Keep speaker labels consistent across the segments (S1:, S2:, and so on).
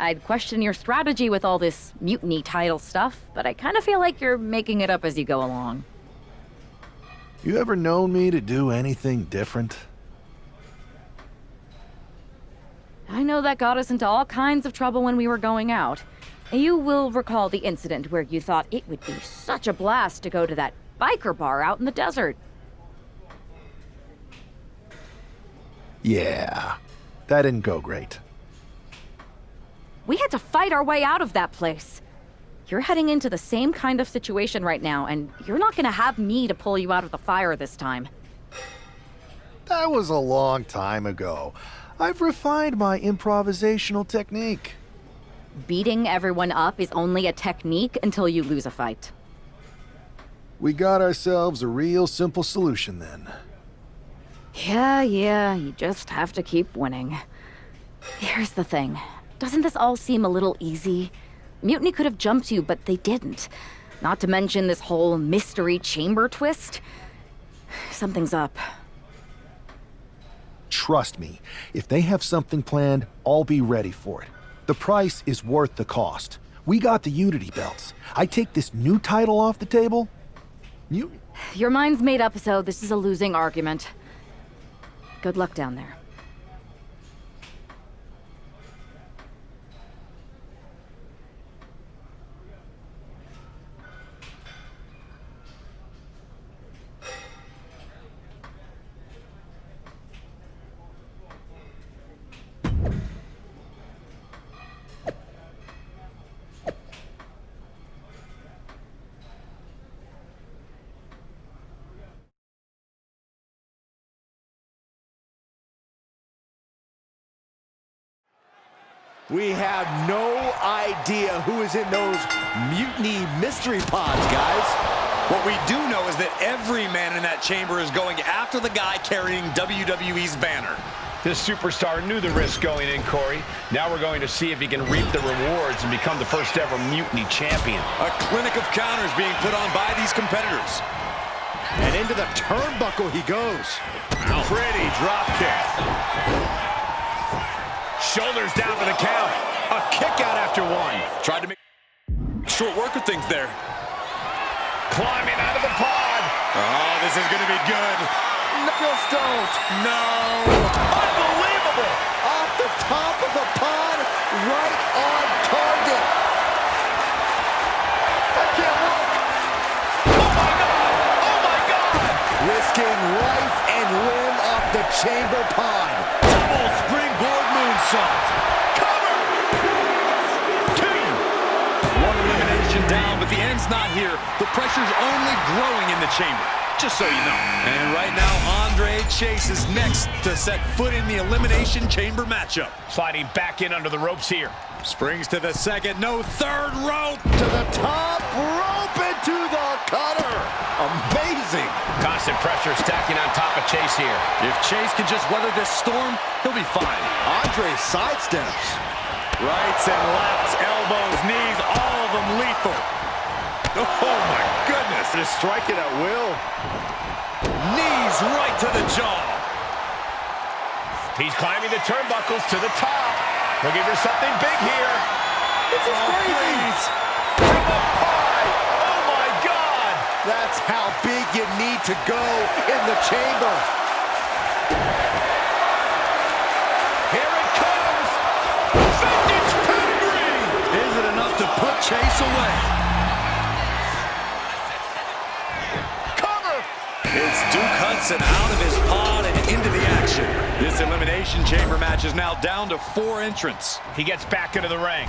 S1: I'd question your strategy with all this mutiny title stuff, but I kind of feel like you're making it up as you go along.
S2: You ever known me to do anything different?
S1: I know that got us into all kinds of trouble when we were going out. You will recall the incident where you thought it would be such a blast to go to that biker bar out in the desert.
S2: Yeah, that didn't go great.
S1: We had to fight our way out of that place. You're heading into the same kind of situation right now, and you're not gonna have me to pull you out of the fire this time.
S2: That was a long time ago. I've refined my improvisational technique.
S1: Beating everyone up is only a technique until you lose a fight.
S2: We got ourselves a real simple solution then.
S1: Yeah, you just have to keep winning. Here's the thing. Doesn't this all seem a little easy? Mutiny could have jumped you, but they didn't. Not to mention this whole mystery chamber twist. Something's up.
S2: Trust me, if they have something planned, I'll be ready for it. The price is worth the cost. We got the Unity belts. I take this new title off the table.
S1: Your mind's made up, so this is a losing argument. Good luck down there.
S3: We have no idea who is in those mutiny mystery pods, guys.
S4: What we do know is that every man in that chamber is going after the guy carrying WWE's banner.
S5: This superstar knew the risk going in, Corey. Now we're going to see if he can reap the rewards and become the first ever mutiny champion.
S4: A clinic of counters being put on by these competitors.
S3: And into the turnbuckle he goes.
S5: Pretty drop kick. Shoulders down for the count. A kick out after one.
S4: Tried to make short work of things there.
S5: Climbing out of the pod.
S4: Oh, this is going to be good.
S3: No, just don't.
S4: No.
S3: Unbelievable. Off the top of the pod, right on target. That can't work.
S5: Oh, my God. Oh, my God.
S3: Risking life and limb off the chamber pod.
S4: Double springboard moonsault. Cover. 2. One elimination down, but the end's not here. The pressure's only growing in the chamber, just so you know. And right now, Andre Chase is next to set foot in the elimination chamber matchup.
S5: Sliding back in under the ropes here.
S4: Springs to the second, no third rope.
S3: To the top rope into the cutter. Amazing.
S5: Constant pressure stacking on top of Chase here.
S4: If Chase can just weather this storm, he'll be fine.
S3: Andre sidesteps.
S4: Rights and lefts, elbows, knees, all of them lethal. Oh my goodness.
S3: Just striking at will.
S4: Knees right to the jaw.
S5: He's climbing the turnbuckles to the top. Looking for something big here.
S3: This is crazy.
S5: From the pod. Oh my God.
S3: That's how big you need to go in the chamber.
S5: Here it comes. Vintage pedigree.
S4: Is it enough to put Chase away?
S5: Cover.
S4: It's Duke Hudson out of his pod and into the action. This elimination chamber match is now down to 4 entrants.
S5: He gets back into the ring.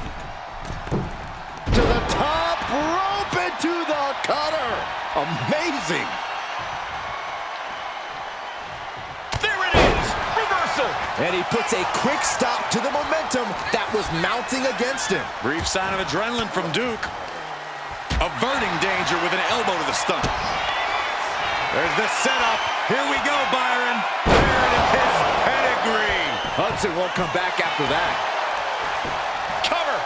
S3: To the top rope into the cutter. Amazing.
S5: There it is. Reversal.
S3: And he puts a quick stop to the momentum that was mounting against him.
S4: Brief sign of adrenaline from Duke. Averting danger with an elbow to the stomach. There's the setup. Here we go, Byron. There it is, pedigree.
S3: Hudson won't come back after that.
S5: Cover.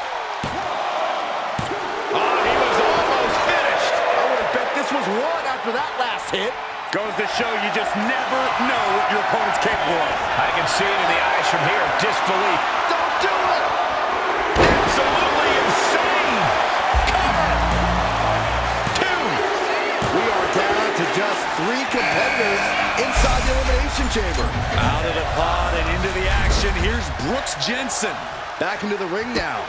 S5: Oh, he was almost finished.
S3: I would have bet this was one after that last hit.
S4: Goes to show you just never know what your opponent's capable of.
S5: I can see it in the eyes from here. Disbelief.
S3: Don't do it. chamber.
S4: Out of the pod and into the action. Here's Brooks Jensen.
S3: Back into the ring now.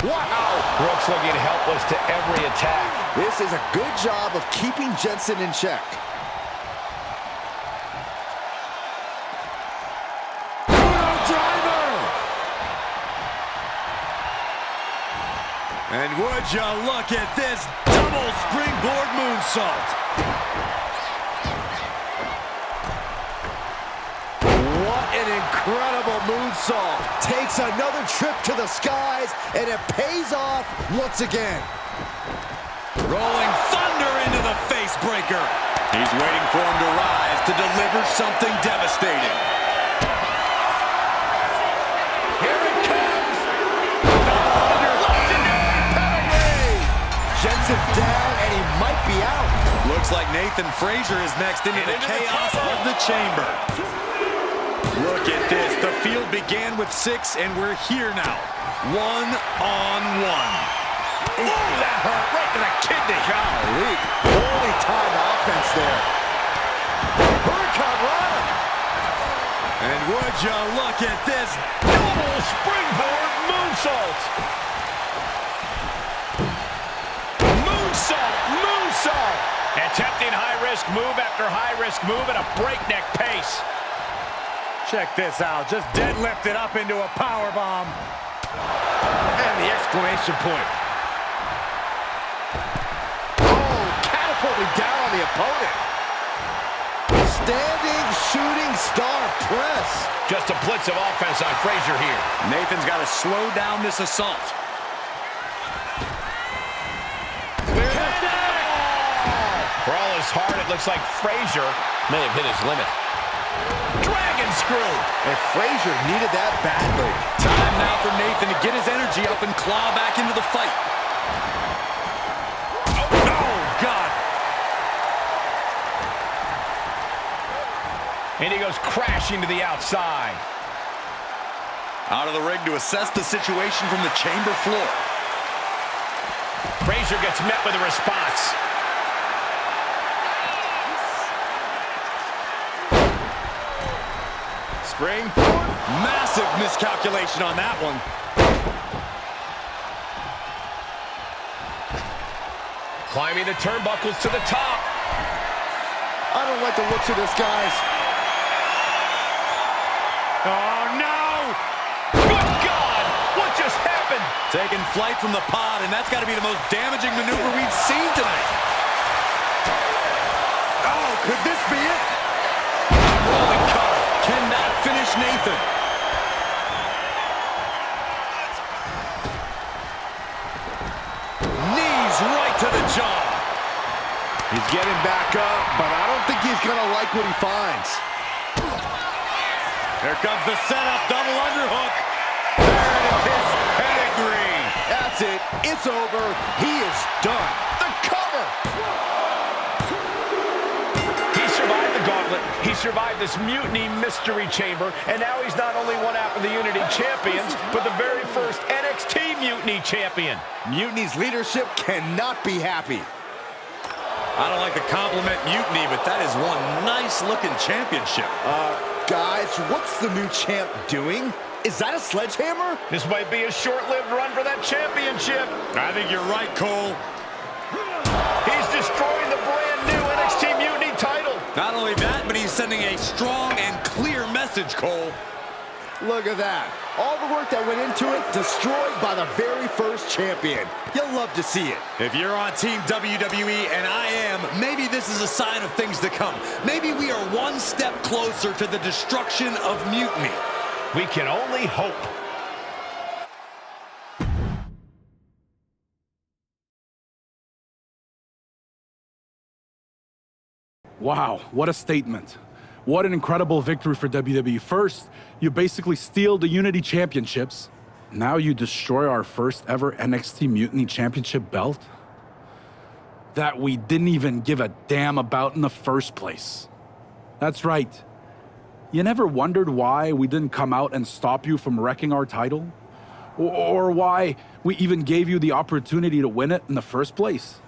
S3: Wow!
S5: Brooks looking helpless to every attack.
S3: This is a good job of keeping Jensen in check.
S4: And would you look at this double springboard moonsault.
S3: What an incredible moonsault. Takes another trip to the skies, and it pays off once again.
S4: Rolling thunder into the face breaker. He's waiting for him to rise to deliver something devastating.
S3: Jensen down, and he might be out.
S4: Looks like Nathan Frazier is next into the chaos of the chamber. Look at this. The field began with 6, and we're here now. 1-on-1.
S5: Ooh, that hurt right to the kidney.
S3: Golly. Holy time offense there. Hurricane Rana.
S4: And would you look at this
S5: Double springboard moonsault. Moonsault. Attempting high-risk move after high-risk move at a breakneck pace.
S4: Check this out. Just deadlifted up into a powerbomb.
S5: And the exclamation point.
S3: Oh, catapulting down on the opponent. Standing shooting star press.
S5: Just a blitz of offense on Frazier here.
S4: Nathan's got to slow down this assault.
S5: For all his heart, it looks like Frazier may have hit his limit. Dragon screw.
S3: And Frazier needed that badly.
S4: Time now for Nathan to get his energy up and claw back into the fight. Oh, God.
S5: And he goes crashing to the outside.
S4: Out of the ring to assess the situation from the chamber floor.
S5: Frazier gets met with a response.
S3: Springboard.
S4: Massive miscalculation on that one.
S5: Climbing the turnbuckles to the top.
S3: I don't like the looks of this, guys.
S4: Oh, no!
S5: Good God! What just happened?
S4: Taking flight from the pod, and that's got to be the most damaging maneuver we've seen tonight.
S3: Oh, could this be it?
S4: Rolling cover. Cannot finish Nathan.
S3: Knees right to the jaw. He's getting back up, but I don't think he's going to like what he finds.
S4: Here comes the setup, double underhook. There it is, pedigree.
S3: That's it. It's over. He is done. The cover.
S5: He survived the gauntlet. He survived this mutiny mystery chamber, and now he's not only one half of the Unity champions, but the very first NXT Mutiny champion.
S3: Mutiny's leadership cannot be happy.
S4: I don't like to compliment Mutiny, but that is one nice-looking championship.
S3: Guys, what's the new champ doing? Is that a sledgehammer?
S5: This might be a short-lived run for that championship.
S4: I think you're right, Cole.
S5: He's destroying the brand new NXT Mutiny title.
S4: Not only that, but he's sending a strong and clear message, Cole.
S3: Look at that. All the work that went into it, destroyed by the very first champion. You'll love to see it.
S4: If you're on Team WWE, and I am, maybe this is a sign of things to come. Maybe we are one step closer to the destruction of Mutiny.
S5: We can only hope.
S6: Wow, what a statement. What an incredible victory for WWE. First, you basically steal the Unity Championships. Now you destroy our first ever NXT Mutiny Championship belt that we didn't even give a damn about in the first place. That's right. You never wondered why we didn't come out and stop you from wrecking our title? Or why we even gave you the opportunity to win it in the first place?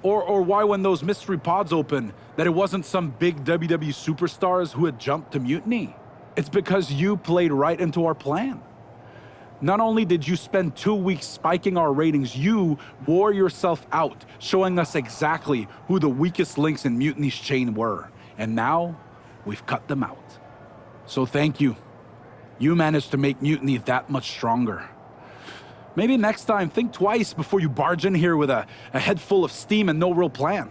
S6: Or why when those mystery pods open, that it wasn't some big WWE superstars who had jumped to Mutiny. It's because you played right into our plan. Not only did you spend 2 weeks spiking our ratings, you wore yourself out, showing us exactly who the weakest links in Mutiny's chain were. And now, we've cut them out. So thank you. You managed to make Mutiny that much stronger. Maybe next time, think twice before you barge in here with a head full of steam and no real plan.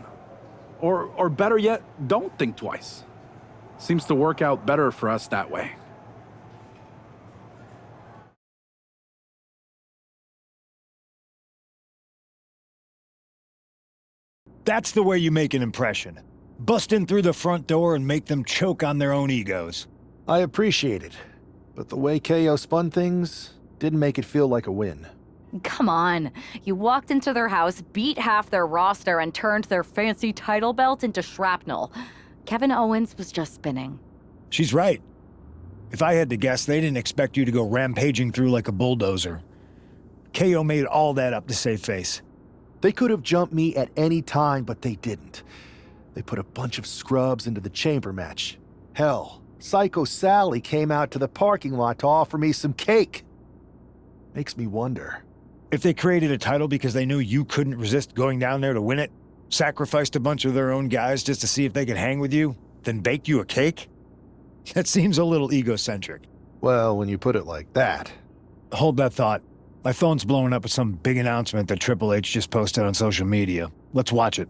S6: Or better yet, don't think twice. Seems to work out better for us that way.
S7: That's the way you make an impression. Bust in through the front door and make them choke on their own egos.
S2: I appreciate it, but the way KO spun things didn't make it feel like a win.
S1: Come on. You walked into their house, beat half their roster, and turned their fancy title belt into shrapnel. Kevin Owens was just spinning.
S7: She's right. If I had to guess, they didn't expect you to go rampaging through like a bulldozer. KO made all that up to save face.
S2: They could have jumped me at any time, but they didn't. They put a bunch of scrubs into the chamber match. Hell, Psycho Sally came out to the parking lot to offer me some cake. Makes me wonder.
S7: If they created a title because they knew you couldn't resist going down there to win it, sacrificed a bunch of their own guys just to see if they could hang with you, then baked you a cake? That seems a little egocentric.
S2: Well, when you put it like that.
S7: Hold that thought. My phone's blowing up with some big announcement that Triple H just posted on social media. Let's watch it.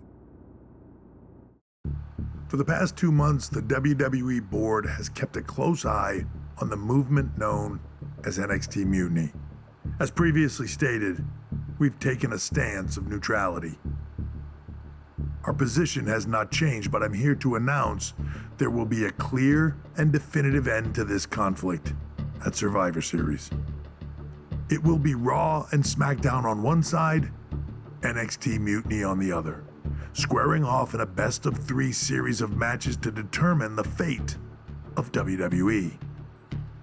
S8: For the past 2 months, the WWE board has kept a close eye on the movement known as NXT Mutiny. As previously stated, we've taken a stance of neutrality. Our position has not changed, but I'm here to announce there will be a clear and definitive end to this conflict at Survivor Series. It will be Raw and SmackDown on one side, NXT Mutiny on the other, squaring off in a best-of-3 series of matches to determine the fate of WWE.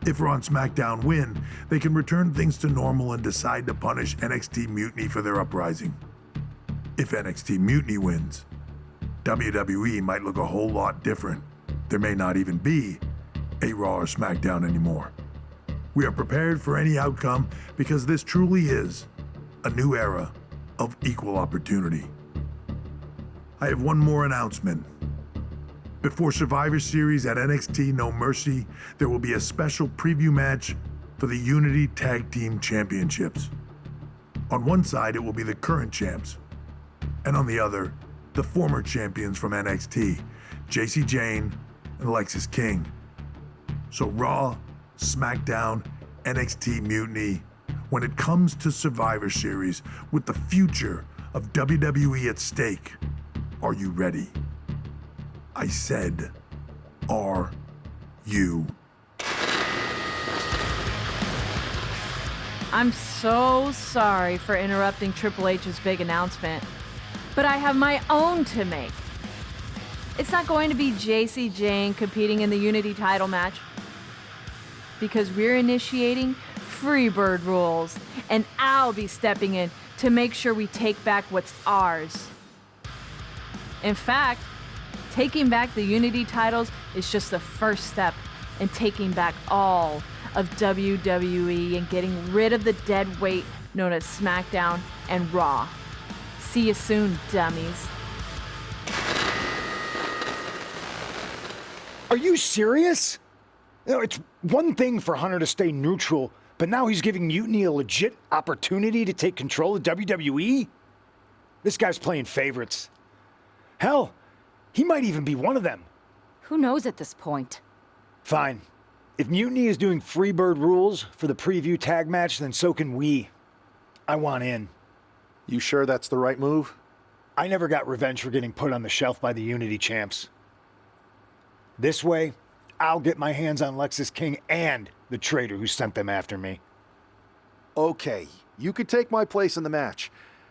S8: If Raw and SmackDown win, they can return things to normal and decide to punish NXT Mutiny for their uprising. If NXT Mutiny wins, WWE might look a whole lot different. There may not even be a Raw or SmackDown anymore. We are prepared for any outcome because this truly is a new era of equal opportunity. I have one more announcement. Before Survivor Series at NXT No Mercy, there will be a special preview match for the Unity Tag Team Championships. On one side, it will be the current champs, and on the other, the former champions from NXT, Jacy Jayne and Alexis King. So Raw, SmackDown, NXT Mutiny, when it comes to Survivor Series with the future of WWE at stake, are you ready? I said, are you?
S9: I'm so sorry for interrupting Triple H's big announcement, but I have my own to make. It's not going to be Jacy Jayne competing in the Unity title match, because we're initiating Freebird rules, and I'll be stepping in to make sure we take back what's ours. In fact, taking back the Unity titles is just the first step in taking back all of WWE and getting rid of the dead weight known as SmackDown and Raw. See you soon, dummies.
S7: Are you serious? You know, it's one thing for Hunter to stay neutral, but now he's giving Mutiny a legit opportunity to take control of WWE? This guy's playing favorites. Hell, he might even be one of them.
S1: Who knows at this point?
S7: Fine. If Mutiny is doing Freebird rules for the preview tag match, then so can we. I want in.
S2: You sure that's the right move?
S7: I never got revenge for getting put on the shelf by the Unity champs. This way, I'll get my hands on Alexis King and the traitor who sent them after me.
S2: Okay, you could take my place in the match,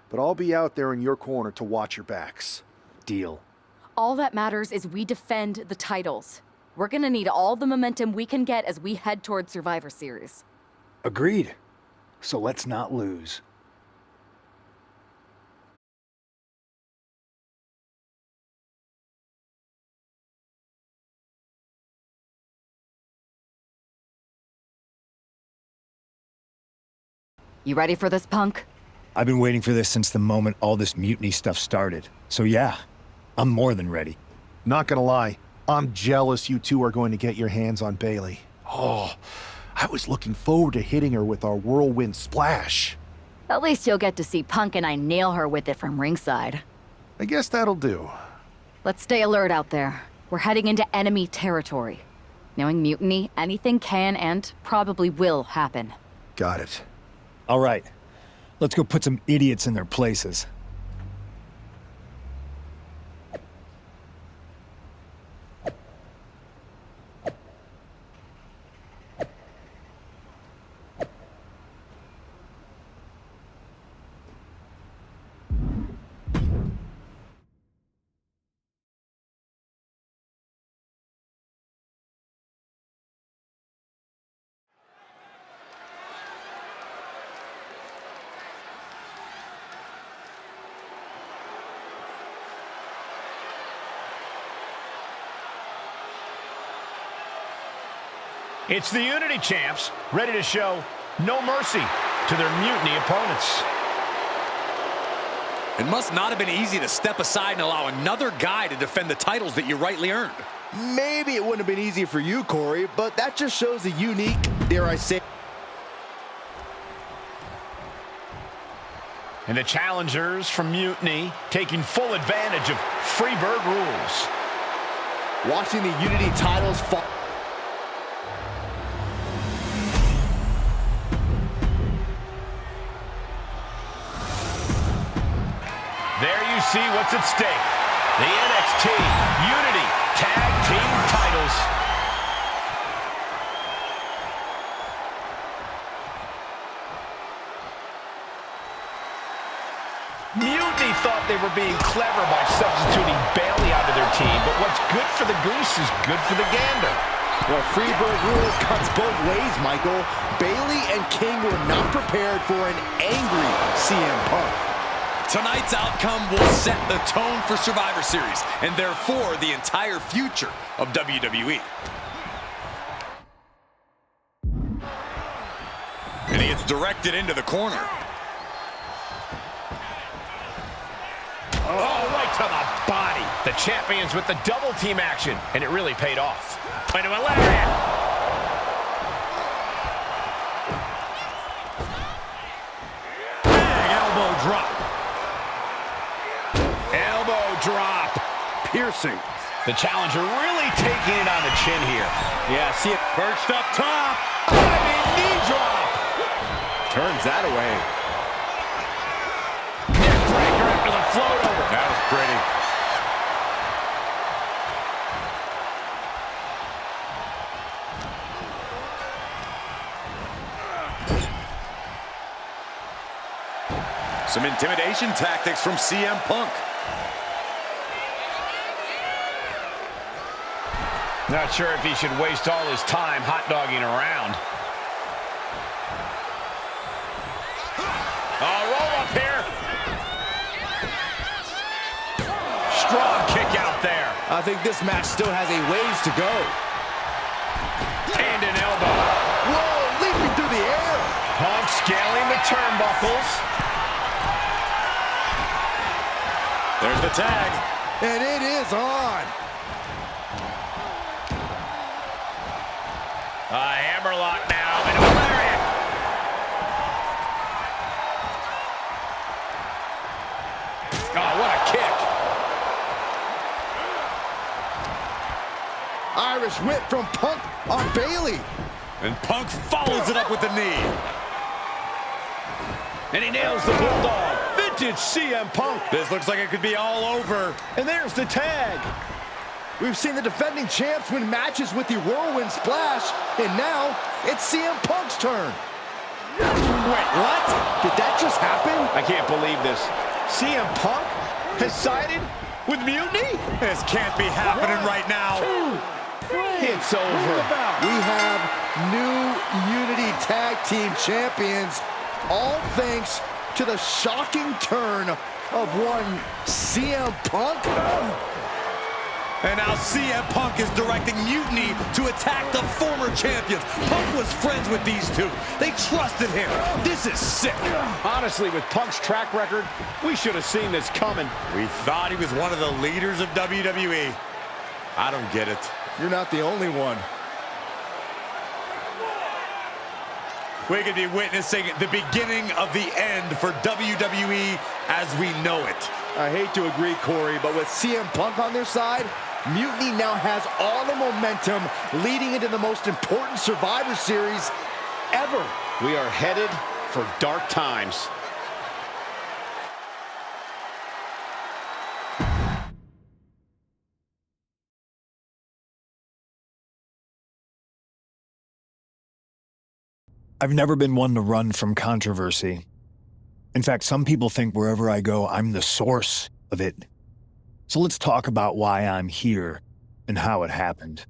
S2: but I'll be out there in your corner to watch your backs.
S7: Deal.
S1: All that matters is we defend the titles. We're gonna need all the momentum we can get as we head towards Survivor Series.
S7: Agreed. So let's not lose.
S1: You ready for this, Punk?
S7: I've been waiting for this since the moment all this mutiny stuff started. So yeah, I'm more than ready.
S2: Not gonna lie, I'm jealous you two are going to get your hands on Bailey. Oh, I was looking forward to hitting her with our whirlwind splash.
S1: At least you'll get to see Punk and I nail her with it from ringside.
S2: I guess that'll do.
S1: Let's stay alert out there. We're heading into enemy territory. Knowing mutiny, anything can and probably will happen.
S2: Got it.
S7: All right, let's go put some idiots in their places.
S5: It's the Unity Champs, ready to show no mercy to their mutiny opponents.
S4: It must not have been easy to step aside and allow another guy to defend the titles that you rightly earned.
S3: Maybe it wouldn't have been easy for you, Corey, but that just shows the unique, dare I say.
S5: And the challengers from Mutiny taking full advantage of Freebird rules.
S3: Watching the Unity titles fall.
S5: There you see what's at stake. The NXT Unity Tag Team titles. Mutiny thought they were being clever by substituting Bailey out of their team, but what's good for the goose is good for the gander.
S3: Well, Freebird rules cuts both ways, Michael. Bailey and King were not prepared for an angry CM Punk.
S4: Tonight's outcome will set the tone for Survivor Series, and therefore the entire future of WWE. And he gets directed into the corner.
S5: Oh, right to the body. The champions with the double team action, and it really paid off. Into a lariat. Big elbow drop. Elbow drop. Piercing. The challenger really taking it on the chin here.
S3: Yeah, see it
S5: Perched up top. Diving knee drop.
S3: turns that away.
S5: Neck breaker after the float over.
S4: That was pretty. Some intimidation tactics from CM Punk.
S5: Not sure if he should waste all his time hot-dogging around. Oh, roll up here. Strong kick out there.
S3: I think this match still has a ways to go.
S5: And an elbow.
S3: Whoa, leaping through the air.
S5: Punk scaling the turnbuckles.
S4: There's the tag.
S3: And it is on.
S5: A hammerlock now, and a lariat. Oh, what a kick.
S3: Irish whip from Punk on Bailey.
S4: And Punk follows it up with the knee.
S5: And he nails the bulldog. Vintage CM Punk.
S4: This looks like it could be all over.
S5: And there's the tag.
S3: We've seen the defending champs win matches with the whirlwind splash, and now it's CM Punk's turn.
S5: Wait, what?
S3: Did that just happen?
S5: I can't believe this. CM Punk has sided with Mutiny?
S4: This can't be happening right now.
S5: It's over.
S3: We have new Unity Tag Team Champions, all thanks to the shocking turn of one CM Punk.
S4: And now CM Punk is directing Mutiny to attack the former champions. Punk was friends with these two. They trusted him. This is sick.
S5: Honestly, with Punk's track record, we should have seen this coming.
S3: We thought he was one of the leaders of WWE. I don't get it.
S10: You're not the only one.
S3: We could be witnessing the beginning of the end for WWE as we know it.
S10: I hate to agree, Corey, but with CM Punk on their side, Mutiny now has all the momentum leading into the most important Survivor Series ever.
S5: We are headed for dark times.
S7: I've never been one to run from controversy. In fact, some people think wherever I go, I'm the source of it. So let's talk about why I'm here and how it happened.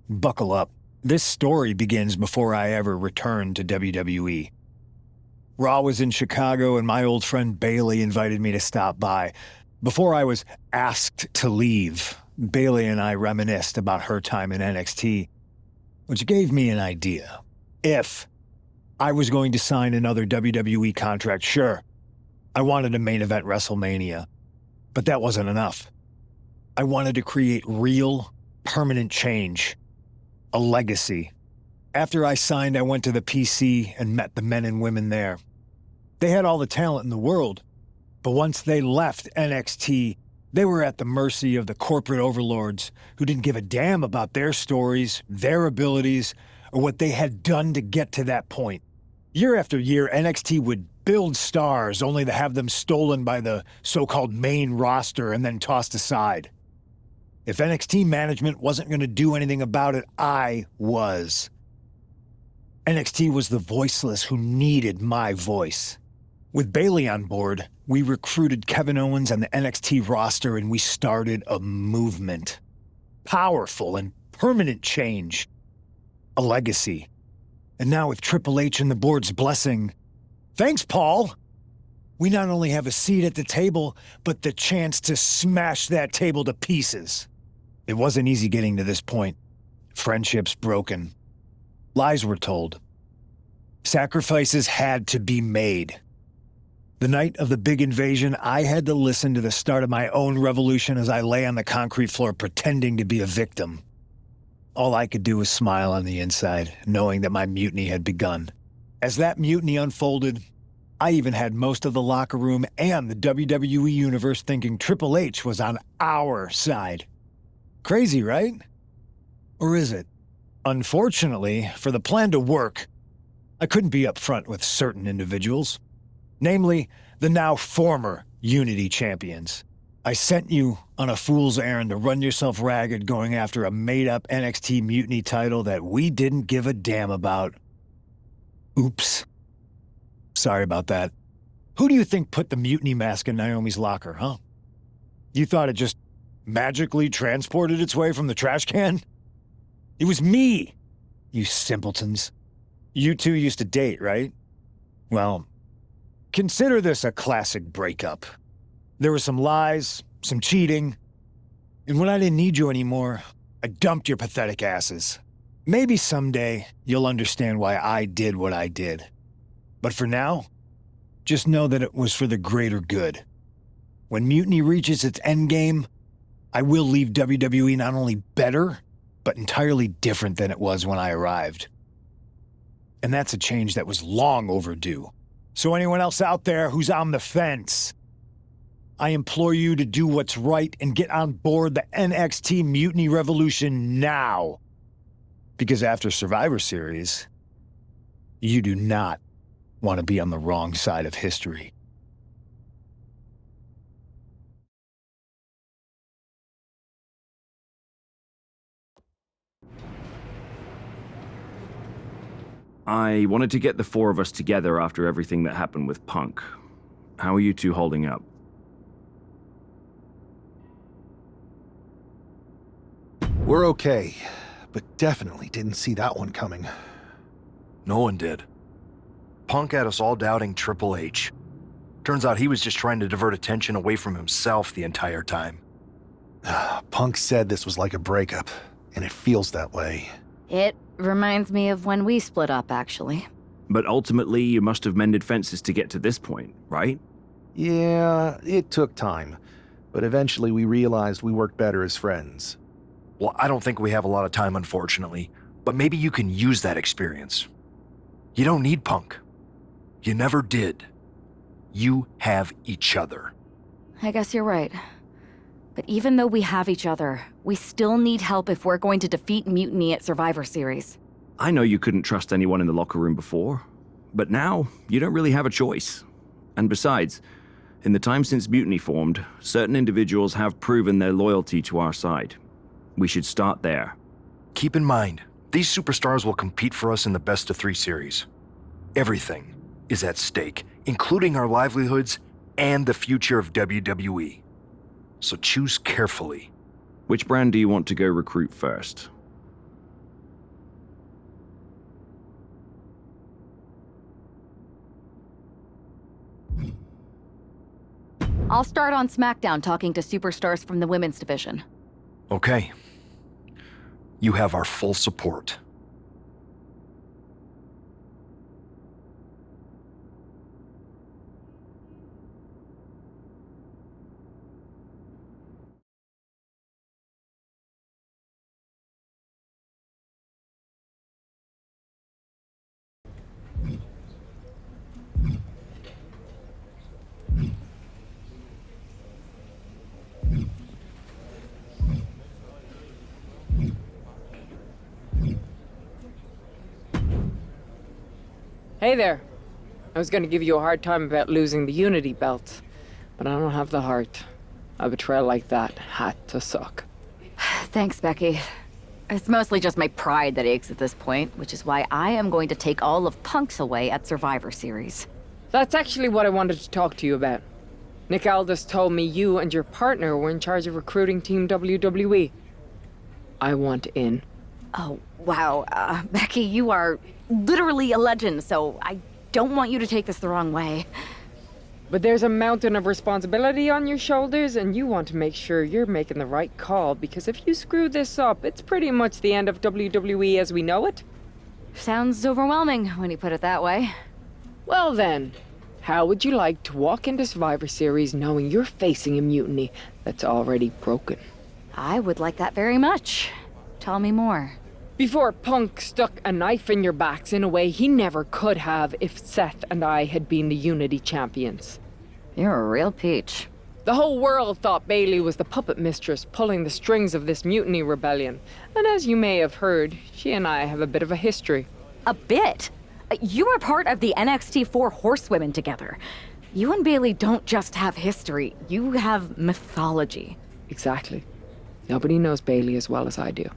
S7: Buckle up. This story begins before I ever returned to WWE. Raw was in Chicago and my old friend Bayley invited me to stop by. Before I was asked to leave, Bayley and I reminisced about her time in NXT, which gave me an idea. If I was going to sign another WWE contract, sure, I wanted a main event WrestleMania, but that wasn't enough. I wanted to create real, permanent change, a legacy. After I signed, I went to the PC and met the men and women there. They had all the talent in the world, but once they left NXT, they were at the mercy of the corporate overlords who didn't give a damn about their stories, their abilities, or what they had done to get to that point. Year after year, NXT would build stars only to have them stolen by the so-called main roster and then tossed aside. If NXT management wasn't going to do anything about it, I was. NXT was the voiceless who needed my voice. With Bayley on board, we recruited Kevin Owens and the NXT roster and we started a movement. Powerful and permanent change. A legacy. And now with Triple H and the board's blessing, thanks, Paul! We not only have a seat at the table, but the chance to smash that table to pieces. It wasn't easy getting to this point. Friendships broken. Lies were told. Sacrifices had to be made. The night of the big invasion, I had to listen to the start of my own revolution as I lay on the concrete floor pretending to be a victim. All I could do was smile on the inside, knowing that my mutiny had begun. As that mutiny unfolded, I even had most of the locker room and the WWE Universe thinking Triple H was on our side. Crazy, right? Or is it? Unfortunately, for the plan to work, I couldn't be upfront with certain individuals. Namely, the now former Unity champions. I sent you on a fool's errand to run yourself ragged going after a made-up NXT Mutiny title that we didn't give a damn about. Oops. Sorry about that. Who do you think put the Mutiny mask in Naomi's locker, huh? You thought it just magically transported its way from the trash can? It was me, you simpletons. You two used to date, right? Well, consider this a classic breakup. There were some lies, some cheating, and when I didn't need you anymore, I dumped your pathetic asses. Maybe someday you'll understand why I did what I did. But for now, just know that it was for the greater good. When Mutiny reaches its endgame, I will leave WWE not only better, but entirely different than it was when I arrived. And that's a change that was long overdue. So anyone else out there who's on the fence, I implore you to do what's right and get on board the NXT Mutiny Revolution now. Because after Survivor Series, you do not want to be on the wrong side of history.
S11: I wanted to get the four of us together after everything that happened with Punk. How are you two holding up?
S2: We're okay, but definitely didn't see that one coming.
S12: No one did. Punk had us all doubting Triple H. Turns out he was just trying to divert attention away from himself the entire time.
S2: Punk said this was like a breakup, and it feels that way.
S1: It reminds me of when we split up, actually.
S11: But ultimately, you must have mended fences to get to this point, right?
S2: Yeah, it took time. But eventually we realized we worked better as friends.
S12: Well, I don't think we have a lot of time, unfortunately. But maybe you can use that experience. You don't need Punk. You never did. You have each other.
S1: I guess you're right. But even though we have each other, we still need help if we're going to defeat Mutiny at Survivor Series.
S11: I know you couldn't trust anyone in the locker room before, but now you don't really have a choice. And besides, in the time since Mutiny formed, certain individuals have proven their loyalty to our side. We should start there.
S12: Keep in mind, these superstars will compete for us in the best-of-3 series. Everything is at stake, including our livelihoods and the future of WWE. So choose carefully.
S11: Which brand do you want to go recruit first?
S1: I'll start on SmackDown talking to superstars from the women's division.
S12: Okay. You have our full support.
S13: Hey there. I was gonna give you a hard time about losing the Unity belt, but I don't have the heart. A betrayal like that had to suck.
S1: Thanks, Becky. It's mostly just my pride that aches at this point, which is why I am going to take all of Punk's away at Survivor Series.
S13: That's actually what I wanted to talk to you about. Nick Aldis told me you and your partner were in charge of recruiting Team WWE. I want in.
S1: Oh, wow. Becky, you are literally a legend, so I don't want you to take this the wrong way.
S13: But there's a mountain of responsibility on your shoulders, and you want to make sure you're making the right call, because if you screw this up, it's pretty much the end of WWE as we know it.
S1: Sounds overwhelming when you put it that way.
S13: Well then, how would you like to walk into Survivor Series knowing you're facing a mutiny that's already broken?
S1: I would like that very much. Tell me more.
S13: Before Punk stuck a knife in your backs in a way he never could have if Seth and I had been the Unity champions.
S1: You're a real peach.
S13: The whole world thought Bayley was the puppet mistress pulling the strings of this mutiny rebellion. And as you may have heard, she and I have a bit of a history.
S1: A bit? You were part of the NXT 4 Horsewomen together. You and Bayley don't just have history, you have mythology.
S13: Exactly. Nobody knows Bayley as well as I do.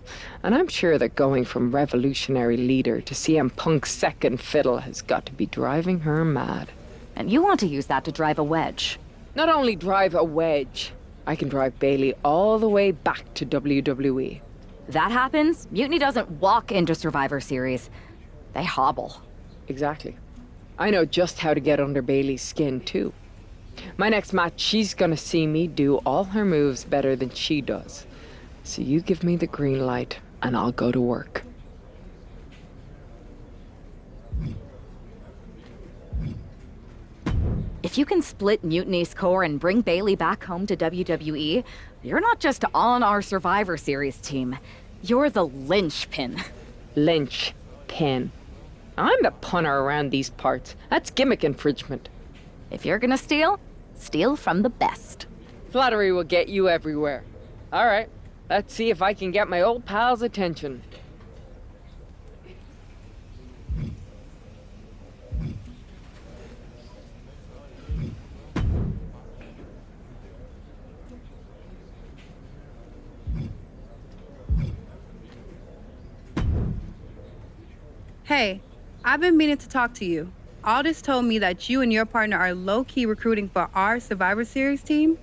S13: And I'm sure that going from revolutionary leader to CM Punk's second fiddle has got to be driving her mad.
S1: And you want to use that to drive a wedge.
S13: Not only drive a wedge, I can drive Bayley all the way back to WWE.
S1: That happens, Mutiny doesn't walk into Survivor Series. They hobble.
S13: Exactly. I know just how to get under Bayley's skin, too. My next match, she's gonna see me do all her moves better than she does. So you give me the green light, and I'll go to work.
S1: If you can split Mutiny's core and bring Bayley back home to WWE, you're not just on our Survivor Series team. You're the linchpin.
S13: Linchpin. I'm the punter around these parts. That's gimmick infringement.
S1: If you're gonna steal, steal from the best.
S13: Flattery will get you everywhere. All right, let's see if I can get my old pal's attention.
S14: Hey, I've been meaning to talk to you. Aldis told me that you and your partner are low-key recruiting for our Survivor Series team?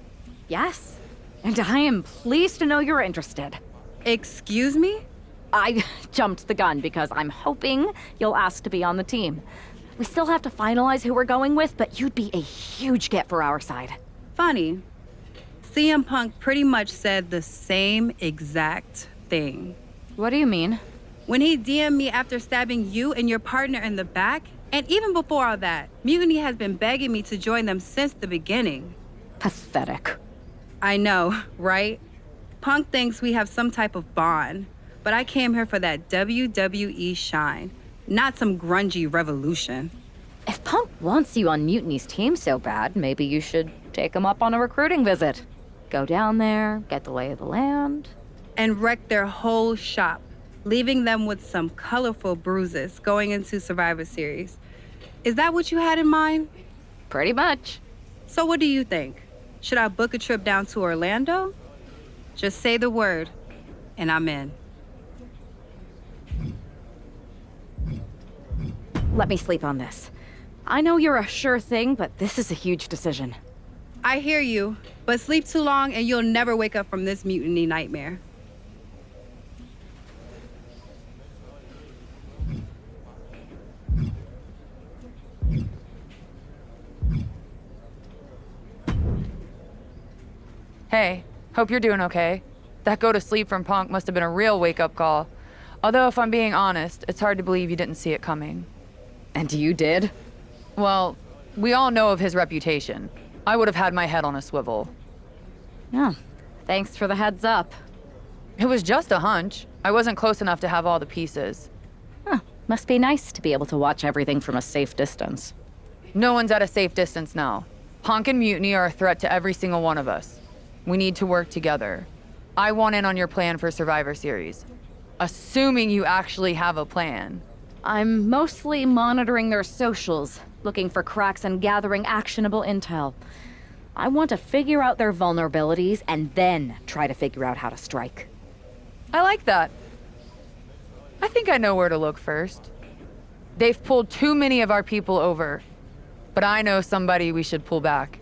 S1: Yes, and I am pleased to know you're interested.
S14: Excuse me?
S1: I jumped the gun because I'm hoping you'll ask to be on the team. We still have to finalize who we're going with, but you'd be a huge get for our side.
S14: Funny. CM Punk pretty much said the same exact thing.
S1: What do you mean?
S14: When he DM'd me after stabbing you and your partner in the back, and even before all that, Mutiny has been begging me to join them since the beginning.
S1: Pathetic.
S14: I know, right? Punk thinks we have some type of bond, but I came here for that WWE shine, not some grungy revolution.
S1: If Punk wants you on Mutiny's team so bad, maybe you should take him up on a recruiting visit. Go down there, get the lay of the land.
S14: And wreck their whole shop, leaving them with some colorful bruises going into Survivor Series. Is that what you had in mind?
S1: Pretty much.
S14: So what do you think? Should I book a trip down to Orlando? Just say the word, and I'm in.
S1: Let me sleep on this. I know you're a sure thing, but this is a huge decision.
S14: I hear you, but sleep too long and you'll never wake up from this mutiny nightmare.
S15: Hey, hope you're doing okay. That go to sleep from Punk must have been a real wake-up call. Although, if I'm being honest, it's hard to believe you didn't see it coming.
S1: And you did?
S15: Well, we all know of his reputation. I would have had my head on a swivel.
S1: Yeah, thanks for the heads up.
S15: It was just a hunch. I wasn't close enough to have all the pieces.
S1: Huh, must be nice to be able to watch everything from a safe distance.
S15: No one's at a safe distance now. Punk and Mutiny are a threat to every single one of us. We need to work together. I want in on your plan for Survivor Series. Assuming you actually have a plan.
S1: I'm mostly monitoring their socials, looking for cracks and gathering actionable intel. I want to figure out their vulnerabilities and then try to figure out how to strike.
S15: I like that. I think I know where to look first. They've pulled too many of our people over, but I know somebody we should pull back.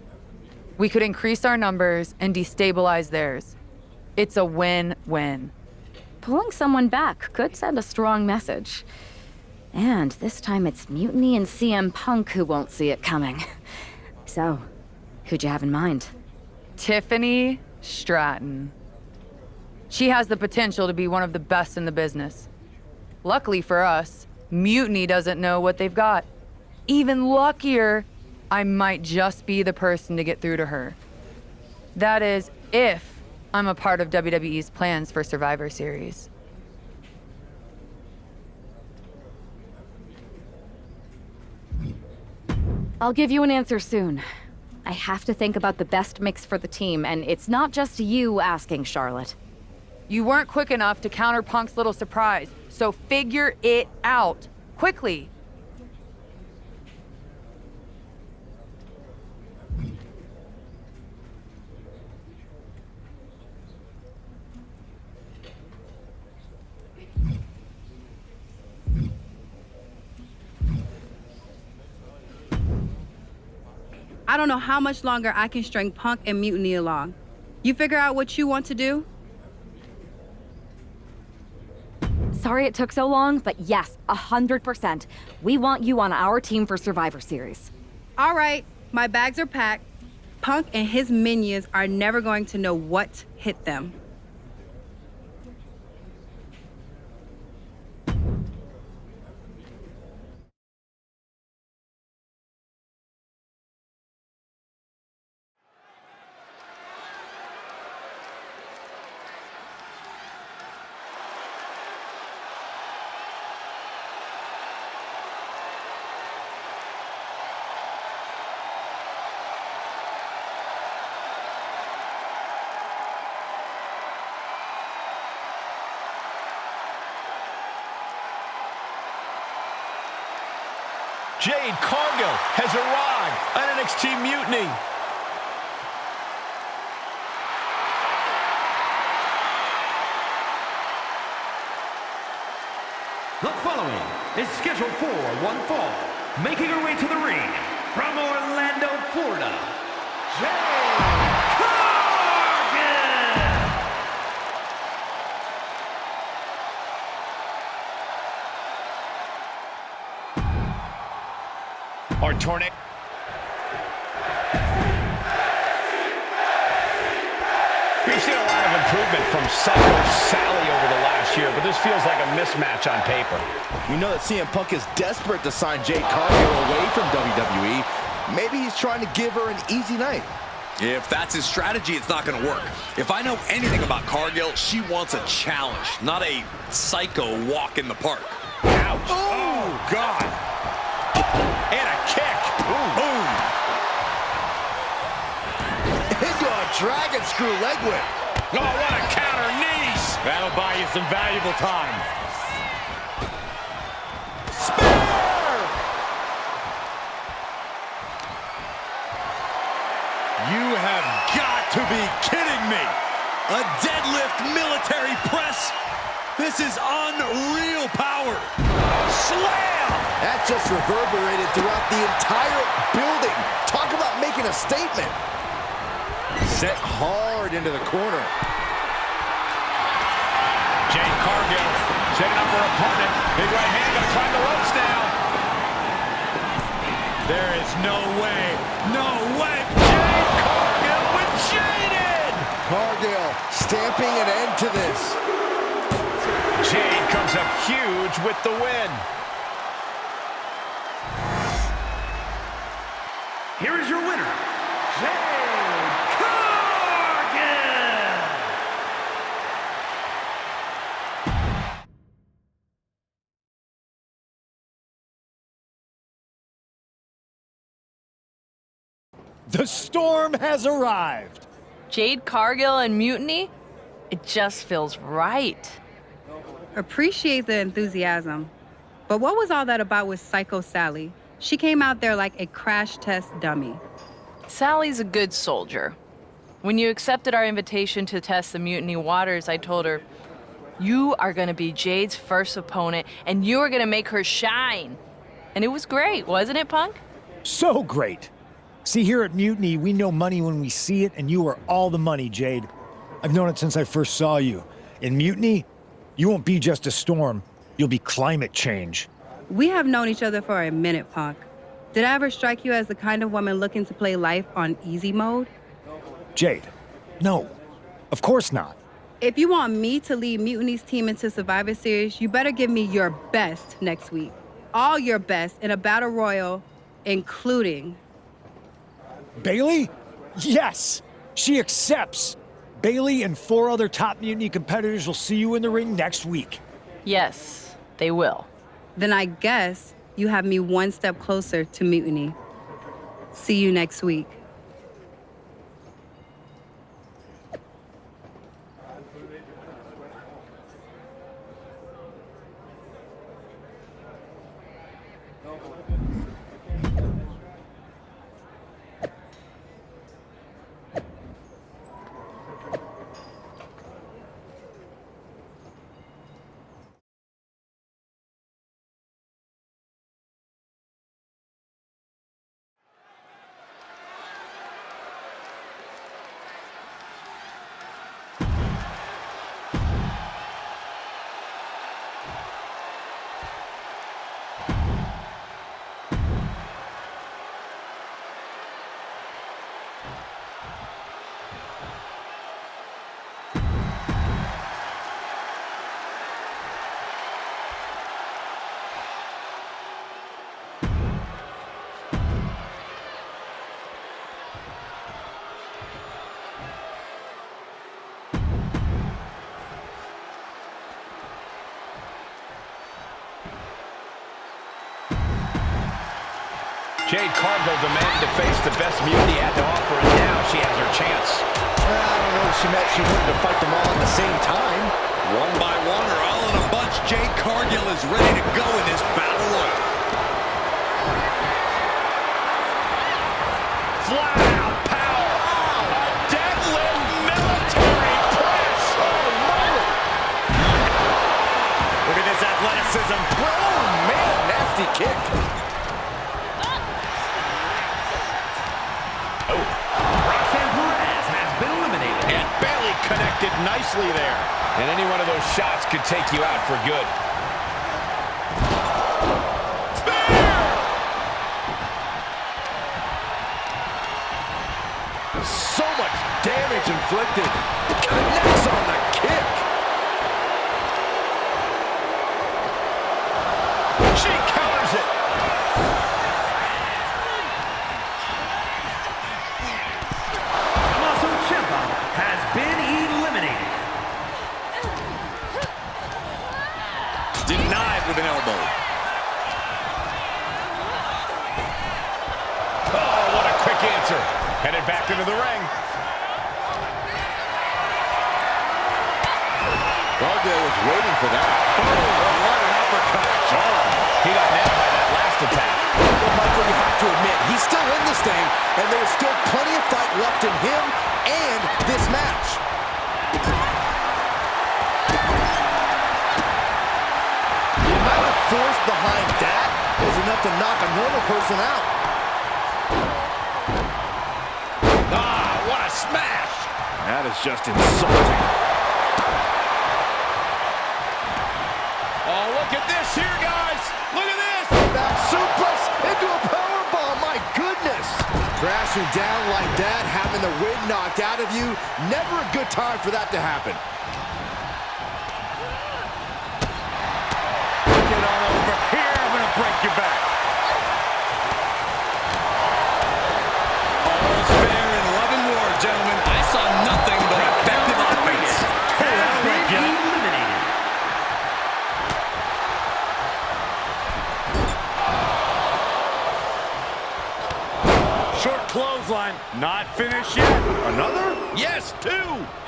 S15: We could increase our numbers and destabilize theirs. It's a win-win.
S1: Pulling someone back could send a strong message. And this time it's Mutiny and CM Punk who won't see it coming. So, who'd you have in mind?
S15: Tiffany Stratton. She has the potential to be one of the best in the business. Luckily for us, Mutiny doesn't know what they've got. Even luckier, I might just be the person to get through to her. That is, if I'm a part of WWE's plans for Survivor Series.
S1: I'll give you an answer soon. I have to think about the best mix for the team, and it's not just you asking, Charlotte.
S15: You weren't quick enough to counter Punk's little surprise, so figure it out. Quickly.
S14: I don't know how much longer I can string Punk and Mutiny along. You figure out what you want to do?
S1: Sorry it took so long, but yes, 100%. We want you on our team for Survivor Series.
S14: All right, my bags are packed. Punk and his minions are never going to know what hit them.
S5: Jade Cargill has arrived on NXT Mutiny.
S16: The following is scheduled for one fall, making her way to the ring from Orlando, Florida, Jade Cargill!
S5: Our tornado. seen a lot of improvement from Psycho Sally over the last year, but this feels like a mismatch on paper.
S10: We know that CM Punk is desperate to sign Jade Cargill away from WWE. Maybe he's trying to give her an easy night.
S4: If that's his strategy, it's not going to work. If I know anything about Cargill, she wants a challenge, not a psycho walk in the park.
S5: Ouch. Oh, God. And a kick. Boom.
S10: Into a dragon screw leg whip.
S5: Oh, what a counter. Knees. That'll buy you some valuable time.
S4: You have got to be kidding me! A deadlift military press? This is unreal power! Slam!
S10: That just reverberated throughout the entire building. Talk about making a statement. Set hard into the corner.
S5: Jade Cargill setting up her opponent. Big right hand, gonna climb the ropes now. There is no way. Jade Cargill with Jaded!
S10: Cargill stamping an end to this.
S5: Jade comes up huge with the win.
S16: Here is your winner, Jade Cargill!
S7: The storm has arrived.
S9: Jade Cargill and Mutiny? It just feels right.
S14: Appreciate the enthusiasm. But what was all that about with Psycho Sally? She came out there like a crash test dummy.
S9: Sally's a good soldier. When you accepted our invitation to test the Mutiny waters, I told her, you are gonna be Jade's first opponent, and you are gonna make her shine. And it was great, wasn't it, Punk?
S7: So great. See, here at Mutiny, we know money when we see it, and you are all the money, Jade. I've known it since I first saw you. In Mutiny, you won't be just a storm. You'll be climate change.
S14: We have known each other for a minute, Punk. Did I ever strike you as the kind of woman looking to play life on easy mode?
S7: Jade, no. Of course not.
S14: If you want me to lead Mutiny's team into Survivor Series, you better give me your best next week. All your best in a battle royal, including...
S7: Bailey? Yes! She accepts! Bailey and 4 other top Mutiny competitors will see you in the ring next week.
S9: Yes, they will.
S14: Then I guess you have me one step closer to Mutiny. See you next week.
S5: Jade Cargill demanded to face the best Mutiny had to offer, and now she has her chance.
S10: I don't know if she meant she wanted to fight them all at the same time.
S4: One by one or all in a bunch, Jade Cargill is ready to go in this battle royal.
S5: Flat out power. A deadlift military press.
S10: Oh, moly.
S5: Look at this athleticism.
S10: Oh, man, nasty kick.
S5: Connected nicely there. And any one of those shots could take you out for good.
S10: So much damage inflicted.
S5: Headed back into the ring.
S3: Gargano was waiting for that.
S5: What an uppercut. He got nailed by that last attack.
S3: Well, Michael, you have to admit, he's still in this thing, and there's still plenty of fight left in him and this match. The amount of force behind that is enough to knock a normal person out.
S5: Ah, what a smash! That is just insulting. Oh, look at this here, guys! Look at this!
S3: Back suplex into a powerbomb, my goodness! Crashing down like that, having the wind knocked out of you, never a good time for that to happen.
S5: Get on over here, I'm gonna break your back.
S4: All's fair in love and war, gentlemen. I saw nothing but effective offense.
S16: Has been eliminated.
S5: Short clothesline, not finished yet. Another? Yes, two.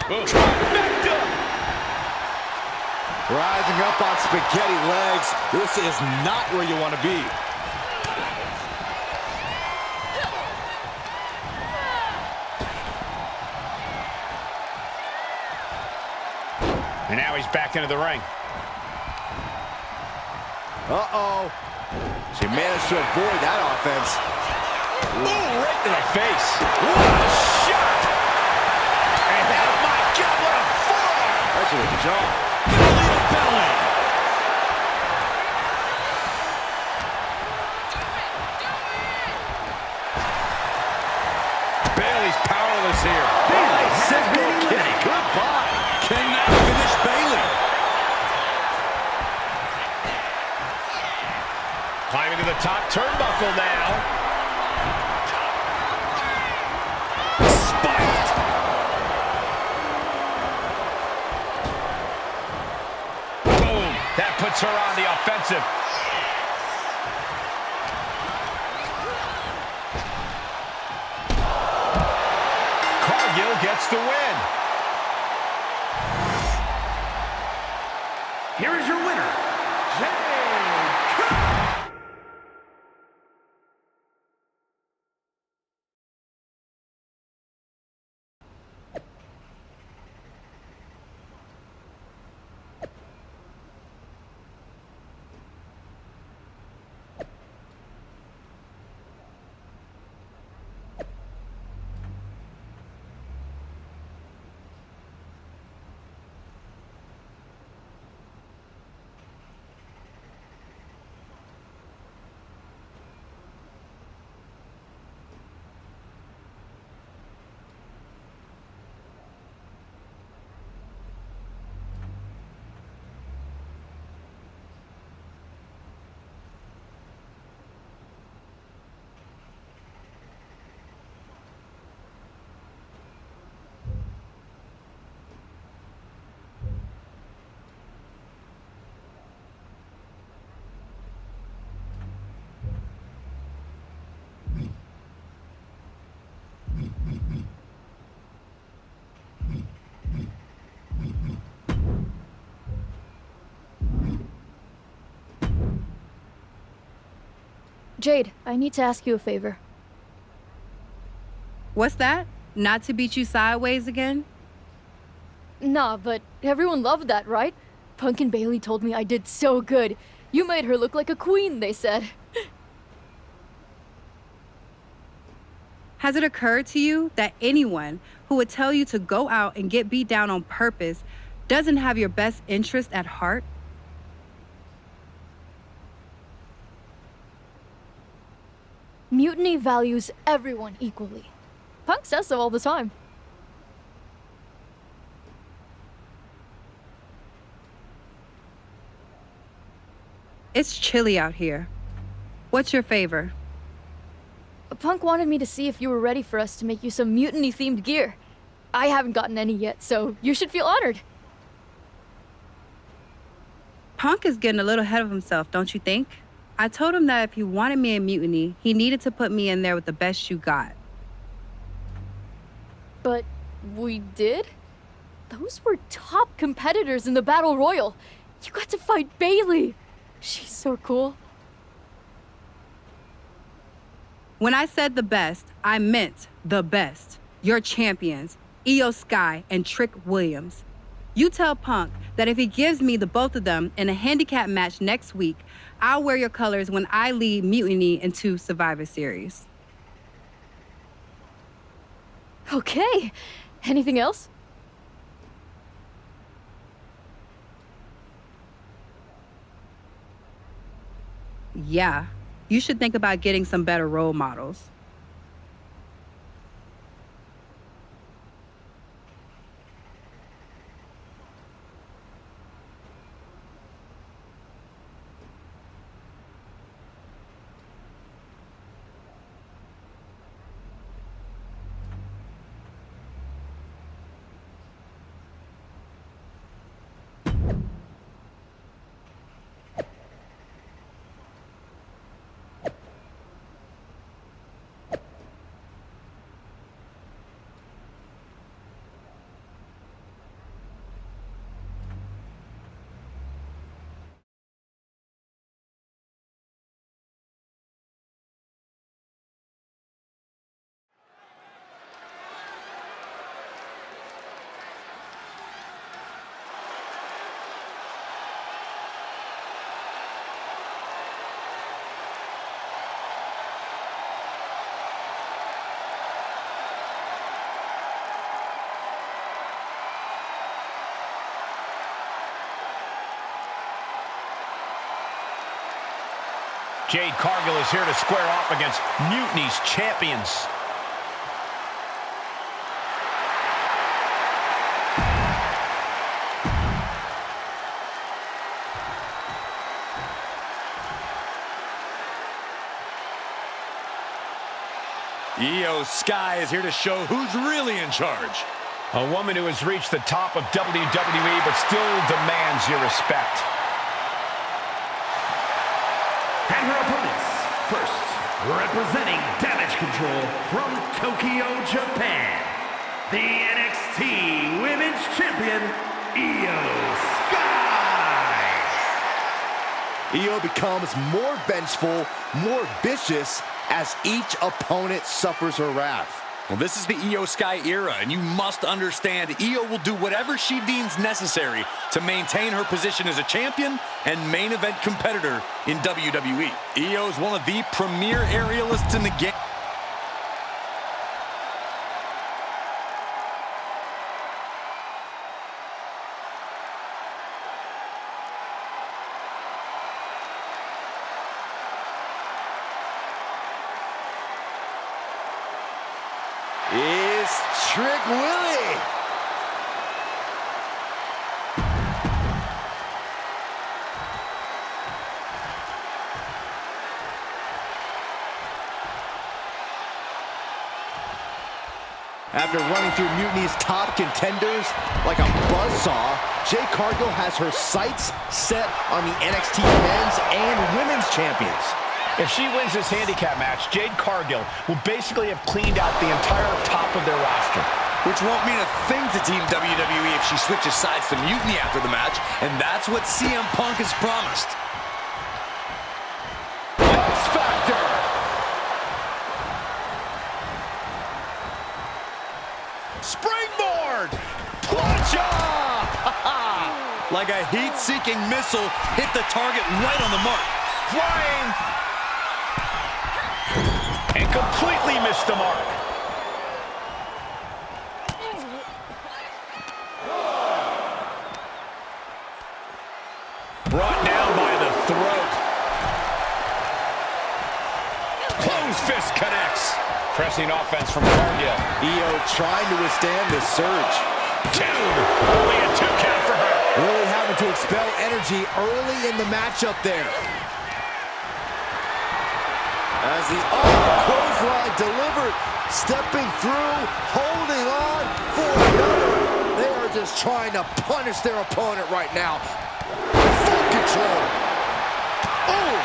S5: Trifecta.
S3: Rising up on spaghetti legs, this is not where you want to be.
S5: And now he's back into the ring.
S3: Uh-oh. She managed to avoid that offense.
S5: Ooh, right to the face. What a shot! And oh my God, what a forearm!
S3: Right to the jaw.
S5: Belly to belly. Bailey's powerless here.
S16: Bailey has been
S5: Kick.
S16: eliminated.
S5: Goodbye. Cannot finish Bailey. Climbing to the top turnbuckle now. Spiked. Boom. That puts her on the offensive. Cargill gets the win.
S16: Here is your winner, Jay.
S17: Jade, I need to ask you a favor.
S14: What's that? Not to beat you sideways again?
S17: Nah, but everyone loved that, right? Punk and Bailey told me I did so good. You made her look like a queen, they said.
S14: Has it occurred to you that anyone who would tell you to go out and get beat down on purpose doesn't have your best interest at heart?
S17: Mutiny values everyone equally. Punk says so all the time.
S14: It's chilly out here. What's your favor?
S17: Punk wanted me to see if you were ready for us to make you some mutiny-themed gear. I haven't gotten any yet, so you should feel honored.
S14: Punk is getting a little ahead of himself, don't you think? I told him that if he wanted me in Mutiny, he needed to put me in there with the best you got.
S17: But we did? Those were top competitors in the Battle Royal. You got to fight Bailey. She's so cool.
S14: When I said the best, I meant the best. Your champions, Io Sky and Trick Williams. You tell Punk that if he gives me the both of them in a handicap match next week, I'll wear your colors when I lead Mutiny into Survivor Series.
S17: Okay. Anything else?
S14: Yeah, you should think about getting some better role models.
S5: Jade Cargill is here to square off against Mutiny's champions.
S4: Io Sky is here to show who's really in charge.
S5: A woman who has reached the top of WWE but still demands your respect.
S16: And her opponents, first, representing Damage Control from Tokyo, Japan, the NXT Women's Champion, Io Sky.
S10: Io becomes more vengeful, more vicious as each opponent suffers her wrath.
S4: Well, this is the Io Sky era, and you must understand Io will do whatever she deems necessary to maintain her position as a champion and main event competitor in WWE. Io is one of the premier aerialists in the game.
S10: Is Trick Willie. After running through Mutiny's top contenders like a buzzsaw, Jade Cargill has her sights set on the NXT men's and women's champions.
S5: If she wins this handicap match, Jade Cargill will basically have cleaned out the entire top of their roster.
S4: Which won't mean a thing to Team WWE if she switches sides to Mutiny after the match, and that's what CM Punk has promised.
S5: X Factor!
S10: Springboard! Plancha!
S4: Like a heat-seeking missile, hit the target right on the mark.
S5: Flying! And completely missed the mark. Brought down by the throat. Close fist connects. Pressing offense from Cargill.
S10: Io trying to withstand this surge.
S5: Only a 2 count for her.
S10: Really having to expel energy early in the matchup there. As the clothesline delivered, stepping through, holding on for another. They are just trying to punish their opponent right now. Full control. Oh!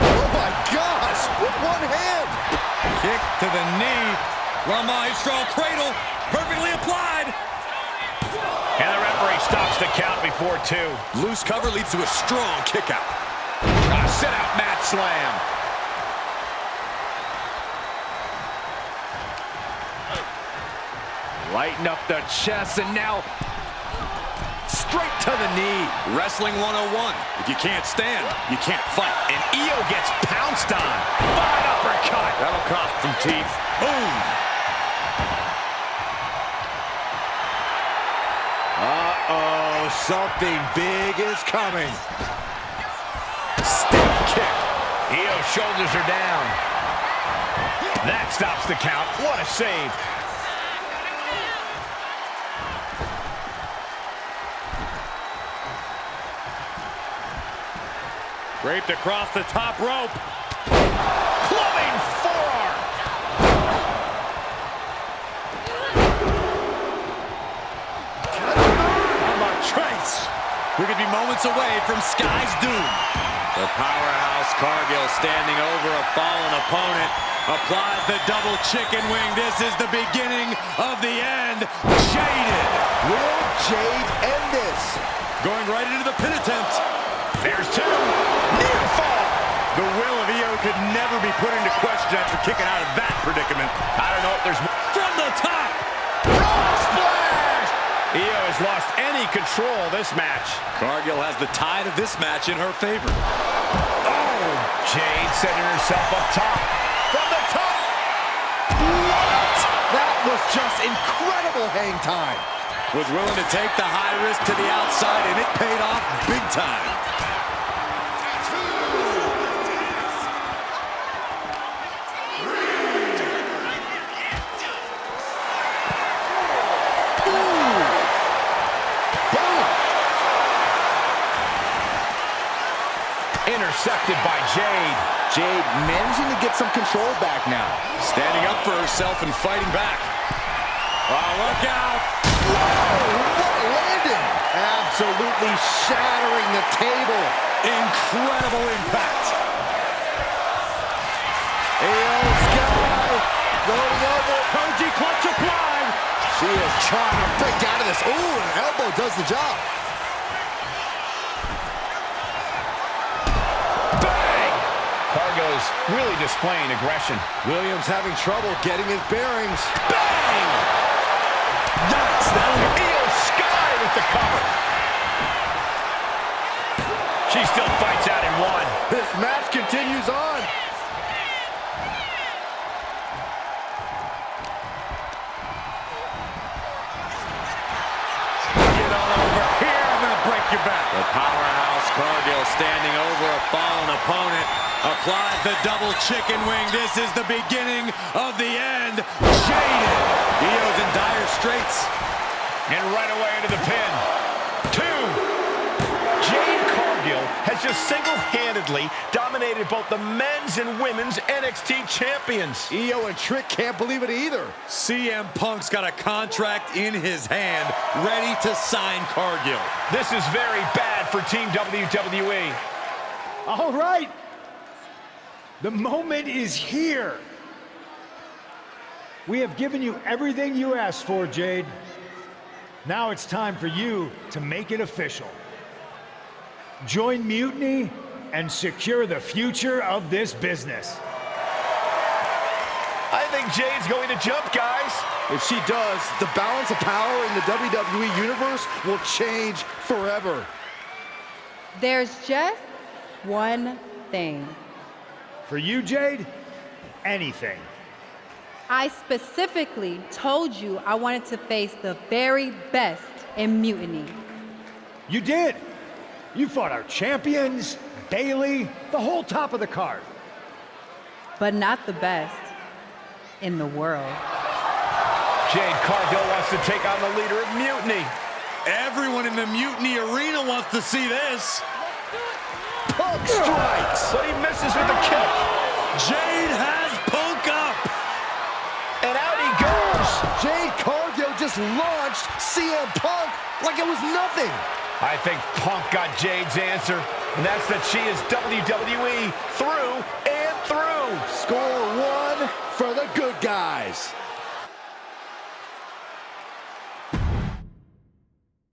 S10: Oh my gosh! With one hand.
S4: Kick to the knee. La Maestro cradle, perfectly applied.
S5: And the referee stops the count before 2.
S4: Loose cover leads to a strong kick out.
S5: Sit-out mat slam. Lighten up the chest, and now straight to the knee.
S4: Wrestling 101. If you can't stand, you can't fight.
S5: And Io gets pounced on. Fine uppercut. That'll cost some teeth.
S4: Boom.
S3: Uh-oh, something big is coming.
S5: Stiff kick. Io's shoulders are down. That stops the count. What a save.
S4: Draped across the top rope.
S5: Clubbing forearm.
S4: Trace. We could be moments away from Sky's doom. The powerhouse Cargill standing over a fallen opponent. Applies the double chicken wing. This is the beginning of the end. Jaded.
S3: Will Jade end this?
S4: Going right into the pin attempt.
S5: There's 2. Near fall.
S4: The will of Io could never be put into question after kicking out of that predicament.
S5: I don't know if there's more.
S4: From the top.
S5: Splash! Io has lost any control of this match.
S4: Cargill has the tide of this match in her favor.
S5: Oh! Jade setting herself up top. From the top!
S3: What? That was just incredible hang time.
S4: Was willing to take the high risk to the outside, and it paid off big time.
S5: Intercepted by Jade.
S3: Jade managing to get some control back now.
S4: Standing up for herself and fighting back. Oh, look out.
S3: Whoa, what a landing. Absolutely shattering the table.
S4: Incredible impact.
S3: Io Sky going over.
S5: Koji clutch applied.
S3: She is trying to break out of this. Ooh, an elbow does the job.
S5: Cargill's really displaying aggression.
S3: Williams having trouble getting his bearings.
S5: Bang! Nice. Io Sky with the cover. She still fights out in 1.
S3: This match continues on.
S5: Get on over here. I'm going to break your back.
S4: The powerhouse Cargill standing over a fallen opponent. Applies the double chicken wing. This is the beginning of the end. Jaded. Io's in dire straits.
S5: And right away into the pin. 2. Jade Cargill has just single-handedly dominated both the men's and women's NXT champions.
S3: Io and Trick can't believe it either.
S4: CM Punk's got a contract in his hand, ready to sign Cargill.
S5: This is very bad for Team WWE.
S7: All right. The moment is here. We have given you everything you asked for, Jade. Now it's time for you to make it official. Join Mutiny and secure the future of this business.
S5: I think Jade's going to jump, guys.
S3: If she does, the balance of power in the WWE Universe will change forever.
S14: There's just one thing.
S7: For you, Jade, anything.
S14: I specifically told you I wanted to face the very best in Mutiny.
S7: You did. You fought our champions, Bayley, the whole top of the card.
S14: But not the best in the world.
S5: Jade Cargill wants to take on the leader of Mutiny.
S4: Everyone in the Mutiny arena wants to see this.
S3: Punk strikes.
S5: But he misses with the kick.
S4: Jade has Punk up.
S5: And out he goes.
S3: Jade Cargill just launched CM Punk like it was nothing.
S5: I think Punk got Jade's answer, and that's that she is WWE through and through.
S3: Score 1 for the good guys.